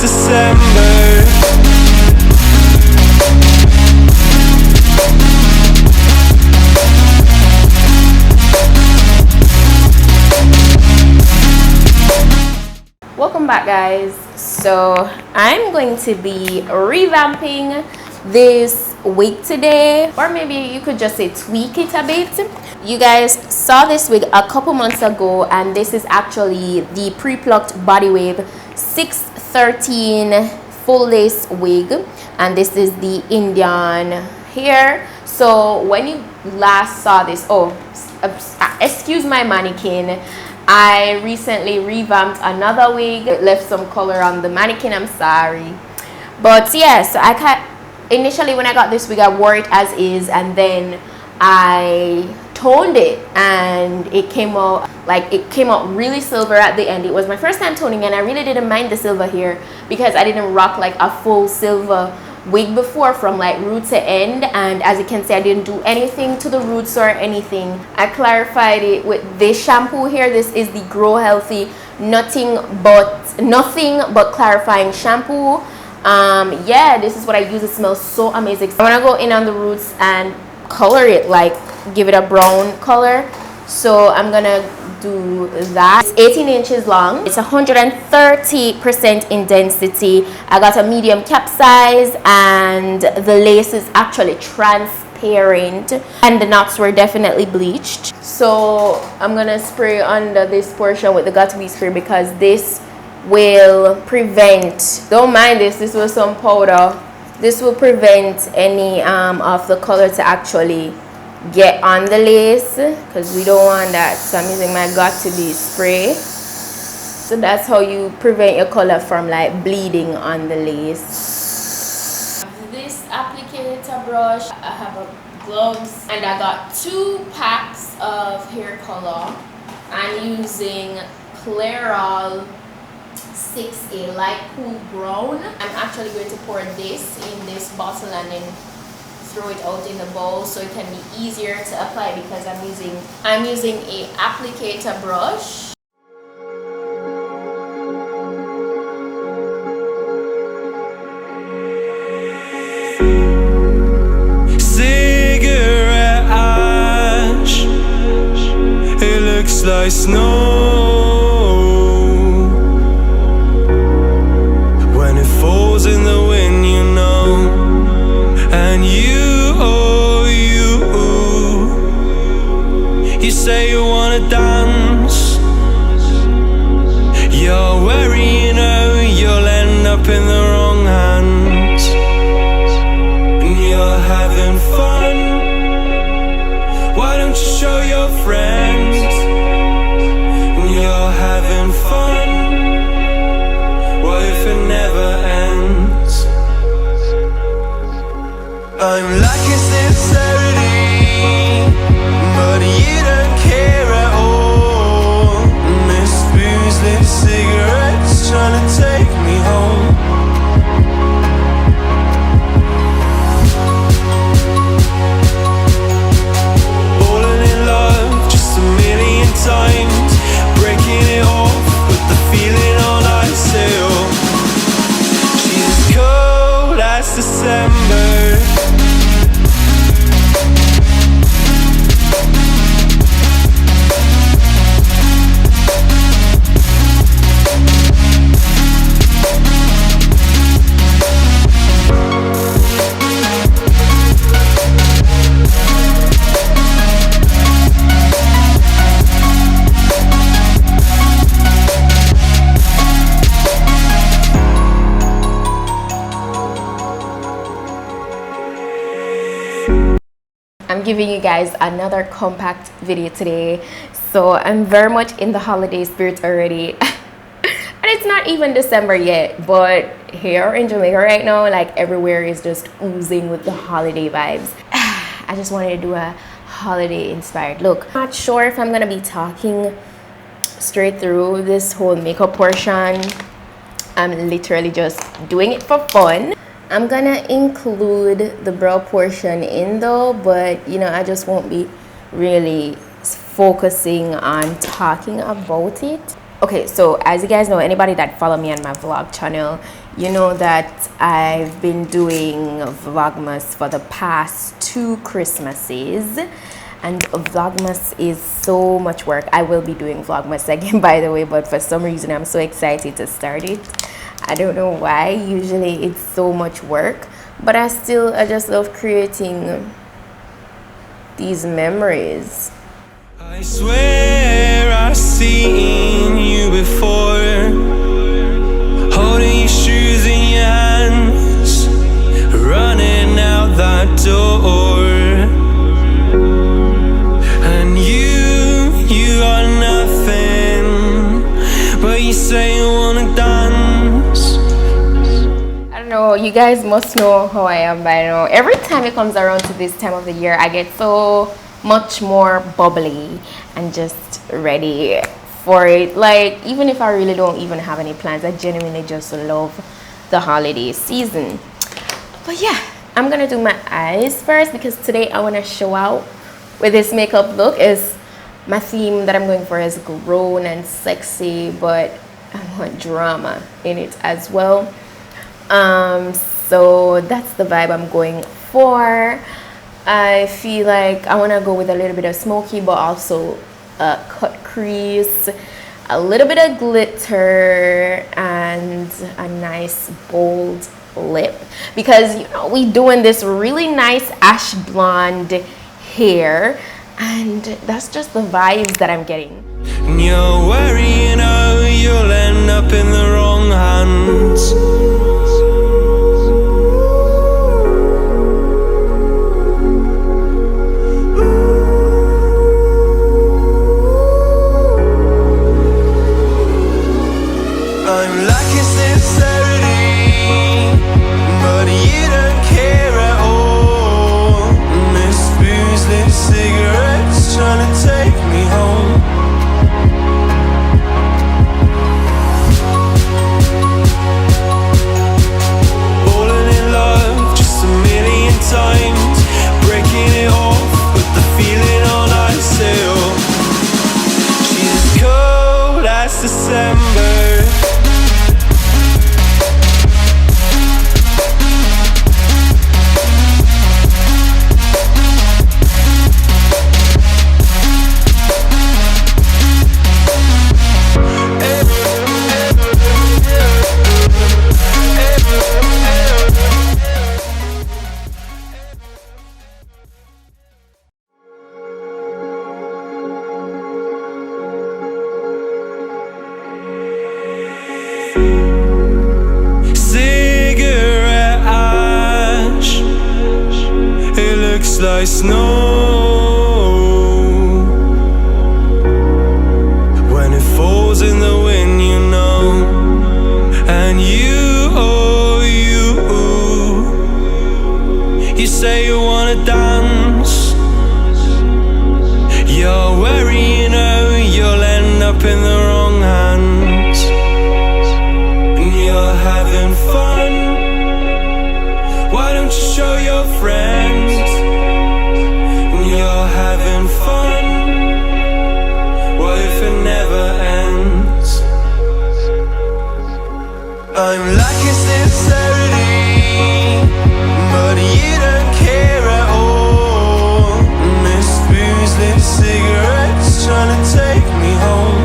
December. Welcome back, guys. So I'm going to be revamping this wig today, or maybe you could just say tweak it a bit. You guys saw this wig a couple months ago, and this is actually the pre-plucked body wave 613 full lace wig, and this is the Indian hair. So when you last saw this, excuse my mannequin, I recently revamped another wig. It left some color on the mannequin, I'm sorry. But yeah, so initially when I got this wig, I wore it as is, and then I toned it, and it came out really silver at the end. It was my first time toning, and I really didn't mind the silver here because I didn't rock like a full silver wig before from like root to end, and as you can see, I didn't do anything to the roots or anything. I clarified it with this shampoo here. This is the Grow Healthy nothing but clarifying shampoo. Yeah, this is what I use. It smells so amazing. I want to go in on the roots and color it, like give it a brown color, so I'm gonna do that. It's 18 inches long. It's 130% in density. I got a medium cap size, and the lace is actually transparent, and the knots were definitely bleached. So I'm gonna spray under this portion with the Got2b spray because this will prevent, don't mind this was some powder, this will prevent any of the color to actually get on the lace, because we don't want that. So I'm using my Got2b spray. So that's how you prevent your color from like bleeding on the lace. This applicator brush, I have a gloves, and I got 2 packs of hair color. I'm using Clairol 6A light cool brown. I'm actually going to pour this in this bottle and then throw it out in the bowl so it can be easier to apply because I'm using a applicator brush. Cigarette ash, it looks like snow when it falls in the wind, you know. And you say you wanna dance, you're wary, you know, you'll end up in the wrong hands. And you're having fun, why don't you show your friends? And you're having fun, what if it never ends? I'm lacking sincerity, but you don't care at all. Miss Boozelit cigarettes trying to take me home. Falling in love just a million times, breaking it off, put the feeling on ice still. She's as cold as December. I'm giving you guys another compact video today, so I'm very much in the holiday spirit already. And it's not even December yet, but here in Jamaica right now, like everywhere is just oozing with the holiday vibes. I just wanted to do a holiday inspired look. Not sure if I'm gonna be talking straight through this whole makeup portion. I'm literally just doing it for fun. I'm gonna include the brow portion in though, but you know, I just won't be really focusing on talking about it. Okay, so as you guys know, anybody that follow me on my vlog channel, you know that I've been doing vlogmas for the past 2 Christmases, and vlogmas is so much work. I will be doing vlogmas again, by the way, but for some reason I'm so excited to start it. I don't know why. Usually it's so much work, but I just love creating these memories. I swear I've seen you before, holding your shoes in your hands, running out that door. And you are nothing, but you say you wanna dance. I don't know, you guys must know how I am by now. Every time it comes around to this time of the year, I get so much more bubbly and just ready for it. Like, even if I really don't even have any plans, I genuinely just love the holiday season. But yeah, I'm gonna do my eyes first because today I want to show out with this makeup look. Is my theme that I'm going for is grown and sexy, but I want drama in it as well. So that's the vibe I'm going for. I feel like I want to go with a little bit of smoky, but also a cut crease, a little bit of glitter, and a nice bold lip, because you know we doing this really nice ash blonde hair, and that's just the vibes that I'm getting. And you're worrying, oh, you'll end up in the wrong hands. I'm lacking sincerity, but you don't care at all. Miss booze, lit cigarettes, trying to take me home. Falling in love just a million times, breaking it off, put the feeling on ice. She's as cold as December. Like snow when it falls in the wind, you know. And you say you wanna dance. You're worrying, oh, you'll end up in the wrong hands. And you're having fun. Why don't you show your friends? You're having fun. What if it never ends? I'm lacking sincerity, but you don't care at all. Miss booze, lit cigarettes, trying to take me home.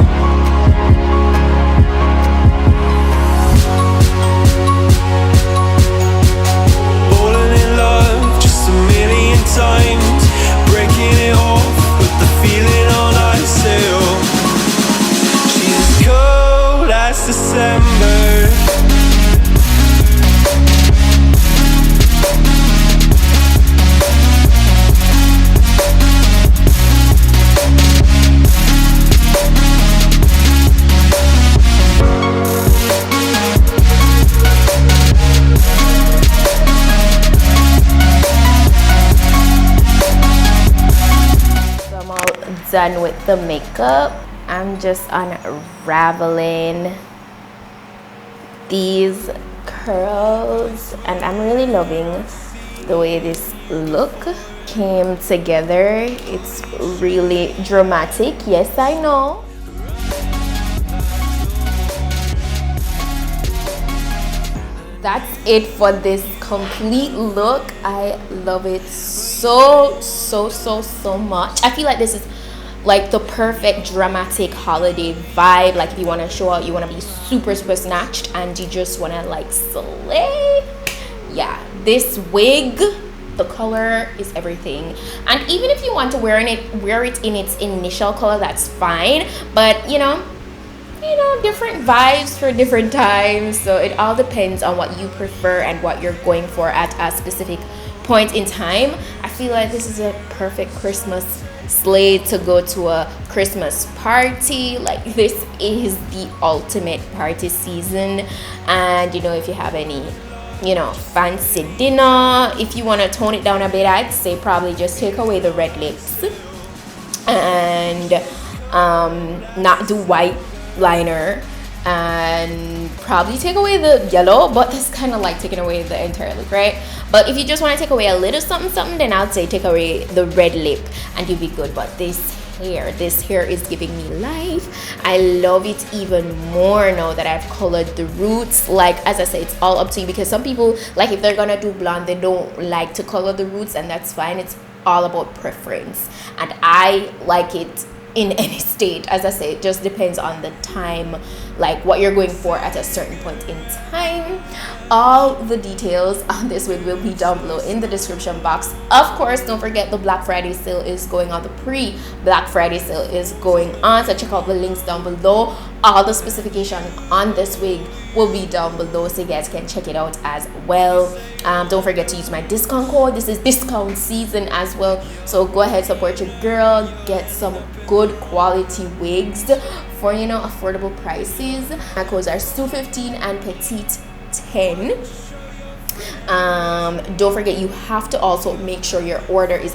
Falling in love just a million times, breaking it off, put the feeling on ice. She's as cold as December. Done with the makeup. I'm just unraveling these curls, and I'm really loving the way this look came together. It's really dramatic, yes, I know. that's it for this complete look. I love it so much. I feel like this is like the perfect dramatic holiday vibe. Like if you want to show out, you want to be super snatched, and you just want to like slay. Yeah, this wig, the color is everything. And even if you want to wear it in its initial color, that's fine. But you know, different vibes for different times. So it all depends on what you prefer and what you're going for at a specific point in time. I feel like this is a perfect Christmas slay to go to a Christmas party. Like this is the ultimate party season. And you know, if you have any fancy dinner, if you want to tone it down a bit, I'd say probably just take away the red lips and not do white liner, and probably take away the yellow, but that's kind of like taking away the entire look, right? But if you just want to take away a little something, then I'd say take away the red lip and you'll be good. But this hair is giving me life. I love it even more now that I've colored the roots. Like, as I say, it's all up to you, because some people, like, if they're gonna do blonde, they don't like to color the roots, and that's fine. It's all about preference, and I like it in any state. As I say, it just depends on the time, like what you're going for at a certain point in time. All the details on this wig will be down below in the description box. Of course, don't forget the Black Friday sale is going on. The pre-Black Friday sale is going on, so check out the links down below. All the specification on this wig will be down below, so you guys can check it out as well. Don't forget to use my discount code. This is discount season as well, so go ahead, support your girl, get some good quality wigs for affordable prices. My codes are Stu15 and Petite-10. Don't forget, you have to also make sure your order is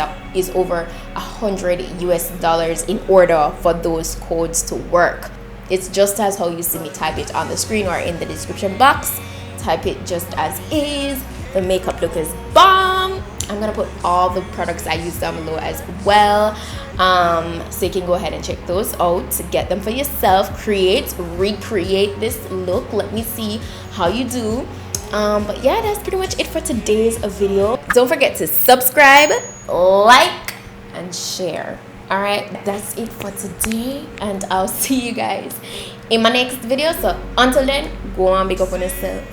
over $100 in order for those codes to work. It's just as how you see me type it on the screen or in the description box. Type it just as is. The makeup look is bomb. I'm gonna put all the products I use down below as well, so you can go ahead and check those out to get them for yourself. Recreate this look. Let me see how you do. But yeah, that's pretty much it for today's video. Don't forget to subscribe, like, and share. All right, that's it for today, and I'll see you guys in my next video. So until then, go on, big up on yourself.